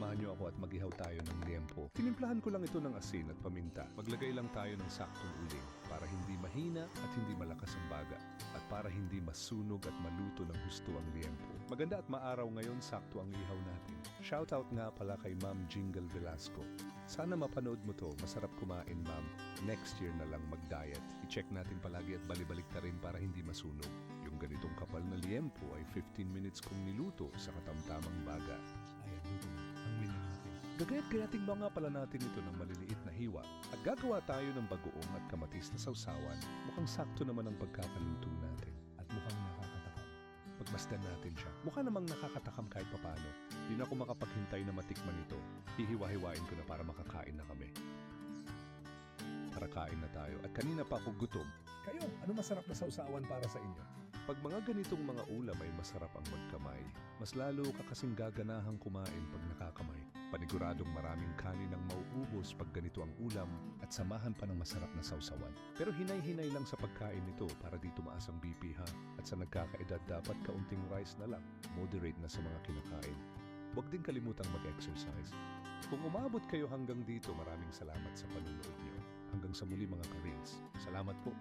samahan niyo ako at mag-ihaw tayo ng liempo. Tinimplahan ko lang ito ng asin at paminta. Maglagay lang tayo ng saktong uling para hindi mahina at hindi malakas ang baga. At para hindi masunog at maluto ng husto ang liempo. Maganda at maaraw ngayon, sakto ang ihaw natin. Shoutout nga pala kay Ma'am Jingle Velasco. Sana mapanood mo to. Masarap kumain, ma'am. Next year na lang mag-diet. I-check natin palagi at balibalik ta rin para hindi masunog. Yung ganitong kapal na liempo ay 15 minutes kong niluto sa katamtamang baga. Ayan, luto na. Ang menu natin. Gagayat-gayating mga pala natin ito ng maliliit na hiwa. At gagawa tayo ng bagoong at kamatis na sausawan. Mukhang sakto naman ang pagkakaluto natin. At mukhang nakakatakam. Pagmasdan natin siya. Mukha namang nakakatakam kahit papano. Di na ako makapaghintay na matikman ito. Hihiwa-hiwain ko na para makakain na kami. Tara, kain na tayo. At kanina pa ako gutom. Kayo, ano masarap na sausawan para sa inyo? Pag mga ganitong mga ulam ay masarap ang magkamay. Mas lalo ka kasing gaganahang kumain pag nakakamay. Paniguradong maraming kanin ang mauubos pag ganito ang ulam at samahan pa ng masarap na sausawan. Pero hinay-hinay lang sa pagkain nito para di tumaas ang BP ha. At sa nagkakaedad dapat kaunting rice na lang. Moderate na sa mga kinakain. Huwag din kalimutang mag-exercise. Kung umabot kayo hanggang dito, maraming salamat sa panunood niyo. Hanggang sa muli mga ka-reels. Salamat po.